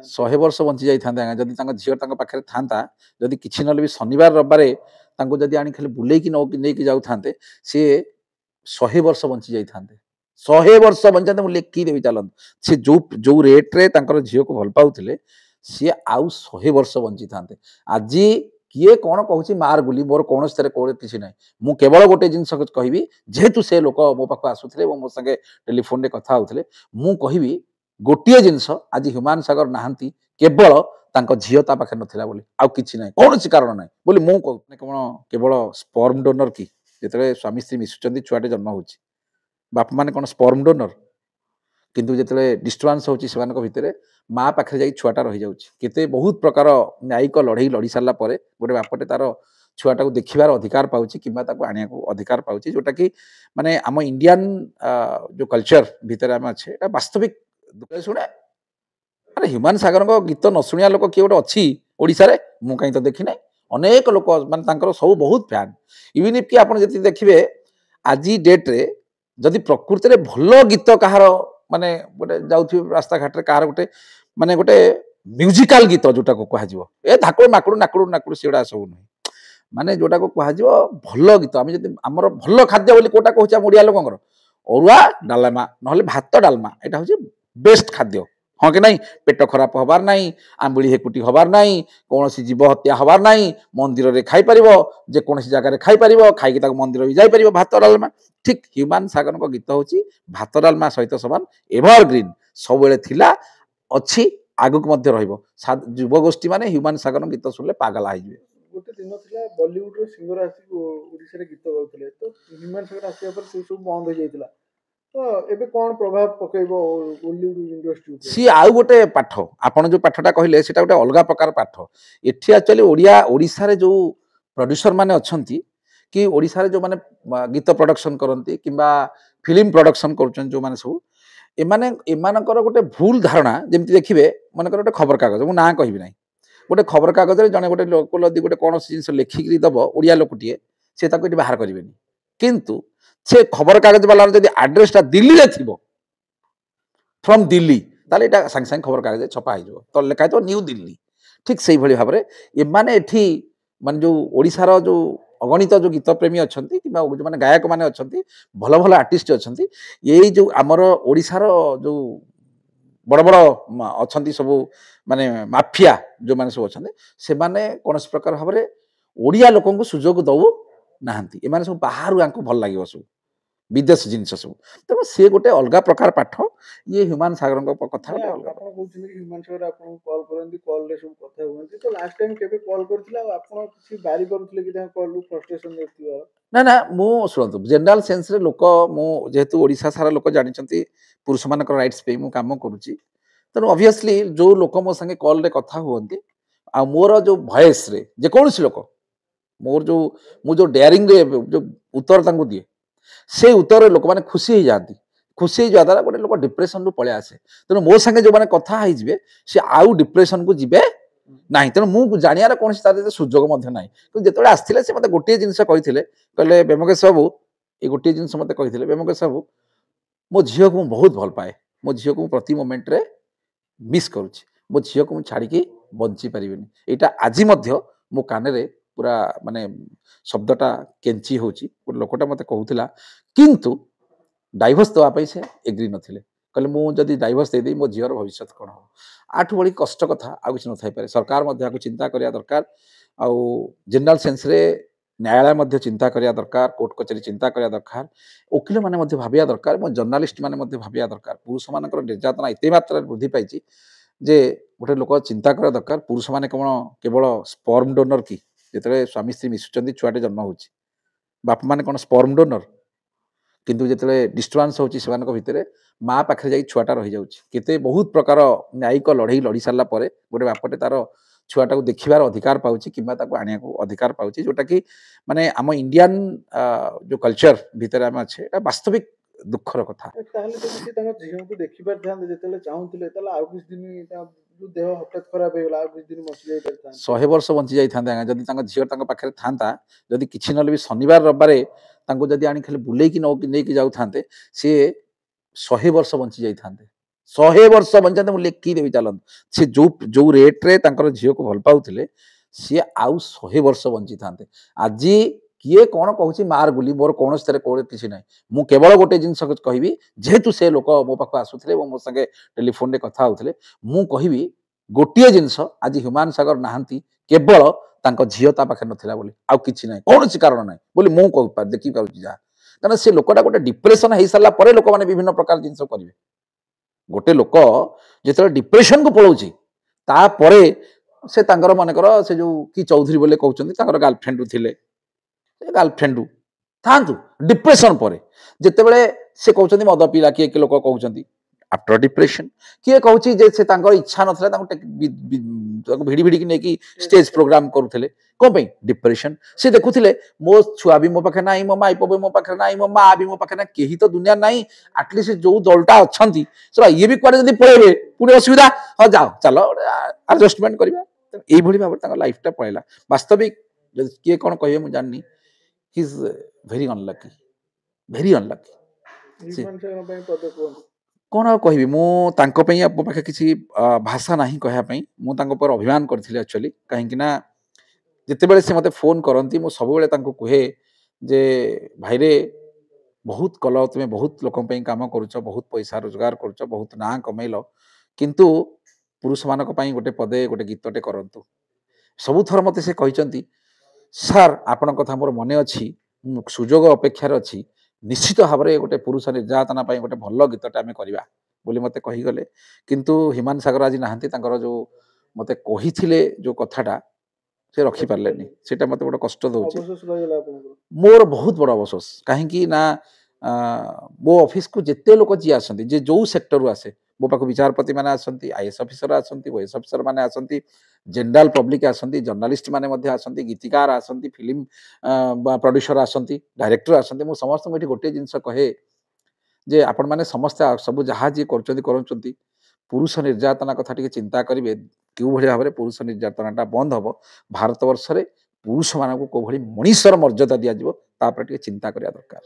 100 वर्ष बंची जाइथांते आज्ञा जदि तांको झियो तांको पाखरे थांता जदि किछि नले भी शनिवार रविवार तांको जदि आनी खाली बुलेकी नेकी जाउथांते से 100 वर्ष बंची जाइथांते 100 वर्ष बंचाते मु लेखि देबी चलन से जो रेट रे तांकर झियो को भल पाउथिले से आउ 100 वर्ष बंची थांते आजी किए कौन कहूँ मार गुली मोर कौन किसी ना मु केवल गोटे जिन कहबी जेहेतु से लोक मो पाक आसुले मो संगे टेलीफोन रे कथा होउथिले मु कहबी गोटे जिनस आज ह्यूमान सागर नहांती केवल तांको झियो ता पाखे नथिला बोली आउ किछि नै कौन कारण नै बोली मु कहू कोन केवल स्पर्म डोनर की जेतले स्वामी स्त्री मिसुचंदी छुआटे जन्म होची बाप माने कोन स्पर्म डोनर किंतु जेतले डिस्टर्बांस होची सेमानक भितरे माँ पाखे जाई छुआटा रही जाउची केते बहुत प्रकार न्यायिक लड़ई लड़ी सारला परे गोटे बापटे तार छुआटा को देखिबार अधिकार पाउची किबा ताको आनिया को अधिकार पाउची जोटा कि माने आम इंडियन जो कल्चर भितर आम अच्छे एटा वास्तविक दुख शुणे अरे ह्यूमान सागर को गीत न शुणिया लोक किए गोटे अच्छी ओडिशा रे मु कहीं तो देखी ना अनेक लोक माने तांकर सब बहुत फैन इवन इफ कि आपण जति देखिबे आज डेट रे जदि प्रकृति रे भल गीत कहार माने गोटे जाउथि रास्ता घाट रे कहार गोटे माने गोटे म्यूजिकल गीत जोटा को कहा जीवो ए धाकड़ नाकड़ नाकड़ नाकड़ सेडा सब नहीं माने जोटा को कहा जीवो भल गीत आम जदि हमर भल खाद्य बोली कोटा कहूछ हम ओडिया लोकंकर अरुआ डालमा नहले भात डालमा एटा होची बेस्ट खाद्य हाँ कि नहीं पेट खराब हबार नहीं आंबिड़ी हेकुटी हबार नहीं कौन जीव हत्या हबार नहीं मंदिर में खाई पार जेकोसी जगह खाई पार खाई मंदिर भी जापर भात डालमा ठीक ह्यूमान सागर को गीत हूँ भात डालमा सहित समान एवरग्रीन सब थिला अच्छी आगक युवगोष्ठी माने ह्यूमान सागर गीत शुणिले पागल हो गोटे दिन था बॉलीवुड रो सिंगर आसी ओडिशा रे गीत गाउथिले तो ह्यूमन सागर आसिया पर से सब बंद हो जाइतिला तो एबे कोन प्रभाव पकेइबो बॉलीवुड इंडस्ट्री सी आउ गोटे पाठ आपण जो पाठटा कहले सेटा गोटे अलगा प्रकार पाठ एठी एक्चुअली ओडिशा रे जो प्रोड्यूसर माने अछंती कि ओडिशा रे जो माने गीत प्रोडक्शन करंती किबा फिल्म प्रोडक्शन करछन जो माने सब एमाने एमानकर गोटे भूल धारणा जेमति देखिबे मानकर गोटे खबर कागज मु ना कहबी नाही गोटे खबर कागज रे जने गोटे लोक लदी गोटे कोनोसी जिंस लेखिकरी दबो ओडिया लोकटिए से ताको एठी बाहर करिवेनी किंतु से खबर कागज वाला जदि एड्रेसटा दिल्ली रे थिबो फ्रॉम दिल्ली ताले एटा संग संग खबर कागज छपा हो जो तो लेखा तो न्यू दिल्ली ठीक से भली भाबरे ए माने एठी मान जो ओडिसा रो जो अगणित जो गीत प्रेमी अछंती कि जो माने गायक माने अछंती भल भल आर्टिस्ट अछंती यही जो आमर ओडिसा रो जो बड़ बड़ अछंती सब माने माफिया जो माने सब अछंती से माने कोनस प्रकार भाबरे ओडिया लोकन को सुजोग दउ नाहंती ए माने सब बाहर आंको भल लागिवो सब विदेश जिनस सब तेणु सी गोटे अलग प्रकार पाठ ये ह्यूमान सागर कथा ह्यूमन सागर आपन कॉल करंती कॉल रे सब कथा होंती तो लास्ट टाइम केबे कॉल करथिला आपन किछि बारी करथिले कि ता कॉल फ्रस्ट्रेशन देथिबा ना ना मु सुनतो जनरल सेंस रे लोक मु जेहेतु ओडिसा सारा लोक जानिचंती पुरुष मानकर राइट्स पे मु काम करूची तेणु ऑब्वियसली जो लोक मो संगे कॉल रे कथा होंती आ मोर जो वॉइस रे जे कोनसी लोक मोर जो मु जो डेयरिंग रे जो उत्तर तांको दिए से उत्तर लोक माने खुशी हो जाती खुशी हो द्वारा गोटे लोक डिप्रेशन रु पळे आसे तेणु मो संगे जो माने कथा हो जिवे से आउ डिप्रेशन को जिवे नाही तेणु मु जानियार कोनसी तार सुजोग मध्य नाही कि जेतोळे आस्थिले से मते गोटे जिंस कहिथिले कहले बेमकेश बाबू ए गोटे जिंस मते कहिथिले बेमकेश बाबू मो झियो को बहुत भल पाए मो झियो को प्रति मोमेंट रे मिस करूची मो झियो को छाड़ी के बंची परिबेनी एटा आजि मध्य मो काने रे पूरा माने शब्दटा केंची होची गोटे लोकटा मते कहूथिला किंतु डाइवोर्स दवा पई से एग्री नथिले कहले मु जदि डाइवोर्स दे देई मो झियर भविष्य कोन हो आठु बड़ी कष्ट कथा आ किछ न थाई पारे सरकार मध्य को चिंता करिया दरकार आ जनरल सेंस रे न्यायालय मध्य चिंता करिया दरकार कोर्ट कचेरी चिंता करिया दरकार वकील माने मध्य भाबिया दरकार मो जर्नलिस्ट माने मध्य भाबिया दरकार पुरुष मानकर निर्यातना एते मात्रा वृद्धि पाइची जे गोटे लोक चिंता करिया दरकार पुरुष माने केवल स्पर्म डोनर की जेतले स्वामी स्त्री मिसुचंदी छुआटे जन्म होची बाप माने कोन स्पर्म डोनर किंतु जेतले डिस्टर्बांस होची सेमानक भितरे माँ पाखे जाई छुआटा रही जाउची केते बहुत प्रकार न्यायिक लड़ई लड़ी सारला परे गोटे बापटे तार छुआटा को देखिबार अधिकार पाउची किबा ताको आनिया को अधिकार पाउची जोटा कि माने आम इंडियन जो कल्चर भितरे आम अच्छे एटा वास्तविक दुखर कथा ताहले तो किछि तांग झियो को देखिबार ध्यान जेतले चाहुतिले ताला आ किछ दिन जो देह हठात खराब हेगला आ किछ दिन मसि जाई परता 100 वर्ष बंची जाइथांते आज्ञा जदि तांग झियो तांग पाखरे थांता जदि किछि नले भी शनिवार रविवार तांको जदि आनी खाली बुलेकी नेकी जाउथांते से 100 वर्ष बंची जाइथांते 100 वर्ष बंचाते ମୁଁ ଲେଖିଦେବି ଚାଲନ୍ତୁ ସେ ଯୋଉ ରେଟ୍ରେ ତାଙ୍କର ଝିଅକୁ ଭଲ ପାଉଥିଲେ ସିଏ ଆଉ 100 ବର୍ଷ ବଞ୍ଚିଥାନ୍ତେ। ଆଜି କିଏ କ'ଣ କହୁଛି ମାର ଗୁଲି ମୋର କୌଣସି ଥରେ କିଛି ନାହିଁ। ମୁଁ କେବଳ ଗୋଟେ ଜିନିଷ କହିବି ଯେହେତୁ ସେ ଲୋକ ମୋ ପାଖକୁ ଆସୁଥିଲେ ଏବଂ ମୋ ସାଙ୍ଗେ ଟେଲିଫୋନରେ କଥା ହେଉଥିଲେ ମୁଁ କହିବି ଗୋଟିଏ ଜିନିଷ ଆଜି ହ୍ୟୁମାନ ସାଗର ନାହାନ୍ତି କେବଳ ତାଙ୍କ ଝିଅ ତା ପାଖରେ ନଥିଲା ବୋଲି ଆଉ କିଛି ନାହିଁ କୌଣସି କାରଣ ନାହିଁ ବୋଲି ମୁଁ ଦେଖିପାରୁଛି ଯାହା କାରଣ ସେ ଲୋକଟା ଗୋଟେ ଡିପ୍ରେସନ ହେଇସାରିଲା ପରେ ଲୋକମାନେ ବିଭିନ୍ନ ପ୍ରକାର ଜିନିଷ କରିବେ। गोटे लोक जो डिप्रेशन को पलाऊँच तापर से मनकर से जो कि चौधरी बोले कहते गर्लफ्रेंड थे गर्लफ्रेंड था डिप्रेशन पर जिते से कहते मद पीला किए कि लोक कहते आफ्टर डिप्रेशन किए कहूँ से इच्छा ना भिड़ी भिड़ी नहीं स्टेज प्रोग्राम करुले कौन डिप्रेशन से देखुले मो छुआ भी मो पाखे ना मो माइप भी मो पाखे ना मो माँ भी मो पाखे ना कहीं तो दुनिया ना आटलिस्ट जो दलटा अच्छा सर ये भी कड़े जब पलैबे पुणी असुविधा हाँ जाओ चलो आडजस्टमेंट करवा ये भाव लाइफटा पलैला वास्तविक किए कौन कहे मुझे जाननी हि इज वेरी अनलकी कौन आ कहि मो पाखे किसी भाषा ना कहवाई मुझे अभिमान करी एक्चुअली कहीं जिते से मत फोन करती मुझे सब कहे जे भाई रे बहुत कल तुम्हें बहुत लोक काम करुच बहुत पैसा रोजगार करुच बहुत ना कमेल किंतु पुरुष मान गोटे पदे गोटे गीतटे करूँ सबुथर मत से कहते सार आपण कथा मोर मन अच्छी सुजोग अपेक्षार अच्छी निश्चित भाव में गोटे पुरुष निर्यातना गोटे भल गीतटे आम करवा बोली मत कहीगले किंतु ह्यूमान सागर आज नहांती जो मत कही जो कथाटा से रखिपारे से मत गोटे कष्ट दौर मोर बहुत बड़ अफसोस कहीं मो ऑफिस को जिते लोक जी आसती जे जो सेक्टर आसे मो पाक विचारपति मैंने आसती आईएएस ऑफिसर आसती ओएस ऑफिसर मैंने आसती जनरल पब्लिक आसती जर्नलिस्ट मैंने आसती गीतिकार आसती फिल्म प्रोड्यूसर आसती डायरेक्टर आसती मु समस्त ये गोटे जिनस कहे जे आपण मैंने समस्ते सब जहाँ जी कर पुरुष निर्यातना कथा टी चिंता करेंगे क्यों भाव में पुरुष निर्यातनाटा बंद हम भारत वर्ष पुरुष मानक कौ भाई मनीषर मर्यादा दिज्व चिंता करने दरकार।